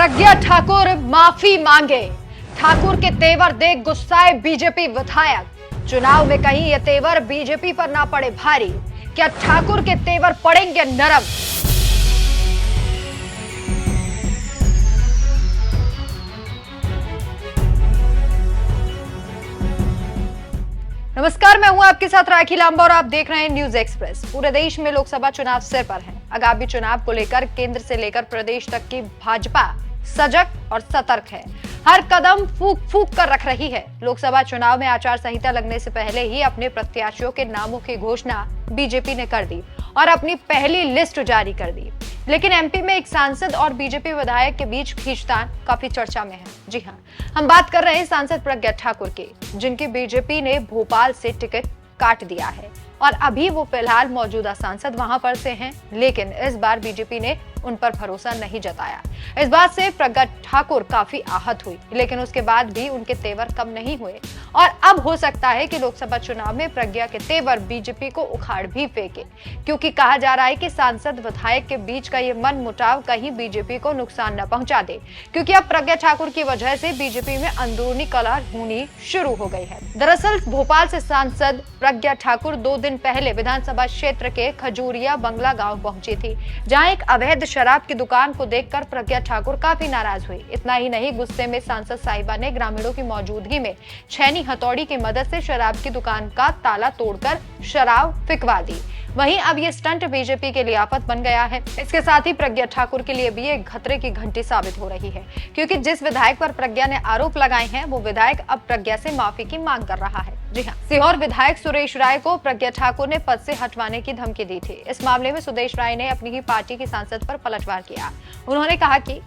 प्रज्ञा ठाकुर माफी मांगे। ठाकुर के तेवर देख गुस्साए बीजेपी विधायक। चुनाव में कहीं ये तेवर बीजेपी पर ना पड़े भारी। क्या ठाकुर के तेवर पड़ेंगे नरम? नमस्कार, मैं हूं आपके साथ राखी लांबा और आप देख रहे हैं न्यूज एक्सप्रेस। पूरे देश में लोकसभा चुनाव सिर पर है। आगामी चुनाव को लेकर केंद्र से लेकर प्रदेश तक की भाजपा सजग और सतर्क है। हर कदम फूंक फूंक कर रख रही है। लोकसभा चुनाव में आचार संहिता लगने से पहले ही अपने प्रत्याशियों के नामों की घोषणा बीजेपी ने कर दी और अपनी पहली लिस्ट जारी कर दी। लेकिन एमपी में एक सांसद और बीजेपी विधायक के बीच खींचतान काफी चर्चा में है। जी हां, हम बात कर रहे हैं सांसद प्रज्ञा ठाकुर की, जिनकी बीजेपी ने भोपाल से टिकट काट दिया है और अभी वो फिलहाल मौजूदा सांसद वहां पर से हैं। लेकिन इस बार बीजेपी ने उन पर भरोसा नहीं जताया। इस बात से प्रज्ञा ठाकुर काफी आहत हुई, लेकिन उसके बाद भी उनके तेवर कम नहीं हुए और अब हो सकता है कि लोकसभा चुनाव में प्रज्ञा के तेवर बीजेपी को उखाड़ भी फेंके, क्योंकि कहा जा रहा है कि सांसद विधायक के बीच का ये मनमुटाव कहीं बीजेपी को नुकसान न पहुंचा दे, क्योंकि अब प्रज्ञा ठाकुर की वजह से बीजेपी में अंदरूनी कलह होनी शुरू हो गई है। दरअसल भोपाल से सांसद प्रज्ञा ठाकुर 2 दिन पहले विधानसभा क्षेत्र के खजूरिया बंगला गांव पहुंची थी, जहां एक अवैध शराब की दुकान को देखकर प्रज्ञा ठाकुर काफी नाराज हुई। इतना ही नहीं, गुस्से में सांसद साहिबा ने ग्रामीणों की मौजूदगी में छैनी हथौड़ी की मदद से शराब की दुकान का ताला तोड़कर शराब फिकवा दी। वहीं अब ये स्टंट बीजेपी के लिए आफत बन गया है। इसके साथ ही प्रज्ञा ठाकुर के लिए भी एक खतरे की घंटी साबित हो रही है, क्योंकि जिस विधायक पर प्रज्ञा ने आरोप लगाए हैं वो विधायक अब प्रज्ञा से माफी की मांग कर रहा है। जी हाँ, सीहोर विधायक सुरेश राय को प्रज्ञा ठाकुर ने पद से हटवाने की धमकी दी थी। इस मामले में सुरेश राय ने अपनी ही पार्टी की सांसद पर पलटवार किया। उन्होंने कहा कि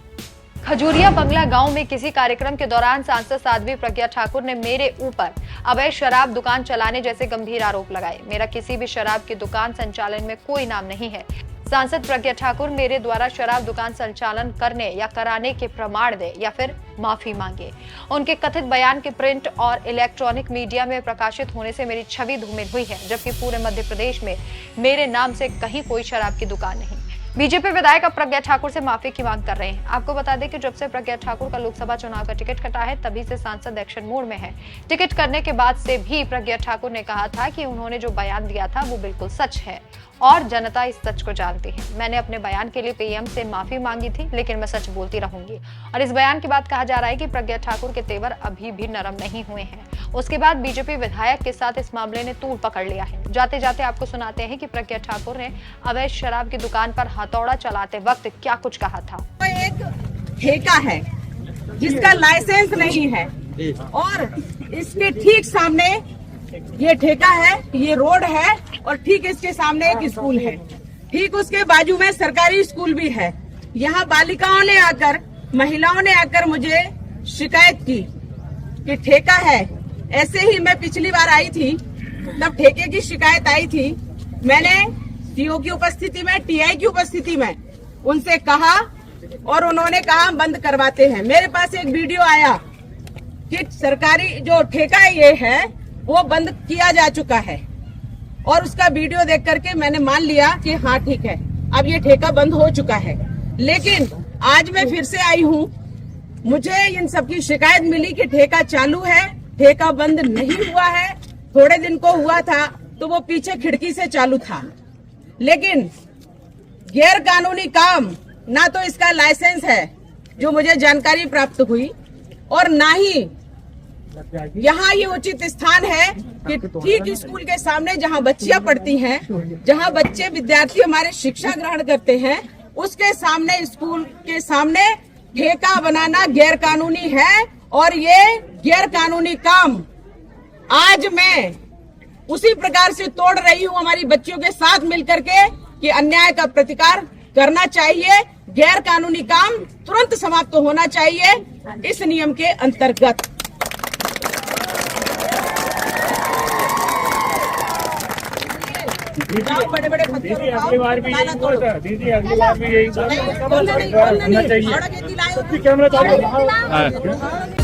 खजूरिया बंगला गांव में किसी कार्यक्रम के दौरान सांसद साध्वी प्रज्ञा ठाकुर ने मेरे ऊपर अवैध शराब दुकान चलाने जैसे गंभीर आरोप लगाए। मेरा किसी भी शराब की दुकान संचालन में कोई नाम नहीं है। सांसद प्रज्ञा ठाकुर मेरे द्वारा शराब दुकान संचालन करने या कराने के प्रमाण दे या फिर माफी मांगे। उनके कथित बयान के प्रिंट और इलेक्ट्रॉनिक मीडिया में प्रकाशित होने से मेरी छवि धूमिल हुई है, जबकि पूरे मध्य प्रदेश में मेरे नाम से कहीं कोई शराब की दुकान नहीं। बीजेपी विधायक अब प्रज्ञा ठाकुर से माफी की मांग कर रहे हैं। आपको बता दें कि जब से प्रज्ञा ठाकुर का लोकसभा चुनाव का टिकट कटा है, तभी से सांसद एक्शन मोड में है। टिकट करने के बाद से भी प्रज्ञा ठाकुर ने कहा था कि उन्होंने जो बयान दिया था वो बिल्कुल सच है और जनता इस सच को जानती है। मैंने अपने बयान के लिए पीएम से माफी मांगी थी, लेकिन मैं सच बोलती रहूंगी। और इस बयान के बाद कहा जा रहा है कि प्रज्ञा ठाकुर के तेवर अभी भी नरम नहीं हुए हैं। उसके बाद बीजेपी विधायक के साथ इस मामले ने तूल पकड़ लिया है। जाते जाते आपको सुनाते हैं कि प्रज्ञा ठाकुर ने अवैध शराब की दुकान पर हथौड़ा चलाते वक्त क्या कुछ कहा था। एक ठेका है जिसका लाइसेंस नहीं है और इसके ठीक सामने ये ठेका है, ये रोड है और ठीक इसके सामने एक स्कूल है। ठीक उसके बाजू में सरकारी स्कूल भी है। यहाँ बालिकाओं ने आकर, महिलाओं ने आकर मुझे शिकायत की कि ठेका है। ऐसे ही मैं पिछली बार आई थी, तब ठेके की शिकायत आई थी। मैंने सीओ की उपस्थिति में, टीआई की उपस्थिति में उनसे कहा और उन्होंने कहा बंद करवाते हैं। मेरे पास एक वीडियो आया कि सरकारी जो ठेका ये है वो बंद किया जा चुका है और उसका वीडियो देख करके मैंने मान लिया कि हाँ ठीक है, अब ये ठेका बंद हो चुका है। लेकिन आज मैं फिर से आई हूँ, मुझे इन सबकी शिकायत मिली कि ठेका चालू है, ठेका बंद नहीं हुआ है। थोड़े दिन को हुआ था तो वो पीछे खिड़की से चालू था, लेकिन गैर कानूनी काम ना तो इसका लाइसेंस है जो मुझे जानकारी प्राप्त हुई, और ना ही यहाँ ये उचित स्थान है कि ठीक स्कूल के सामने जहाँ बच्चियां पढ़ती हैं, जहाँ बच्चे विद्यार्थी हमारे शिक्षा ग्रहण करते हैं, उसके सामने, स्कूल के सामने ठेका बनाना गैर कानूनी है। और ये गैर कानूनी काम आज मैं उसी प्रकार से तोड़ रही हूँ हमारी बच्चियों के साथ मिलकर के कि अन्याय का प्रतिकार करना चाहिए। गैर कानूनी काम तुरंत समाप्त होना चाहिए इस नियम के अंतर्गत। बड़े बड़े दीदी अगली बार भी यही कैमरा चालू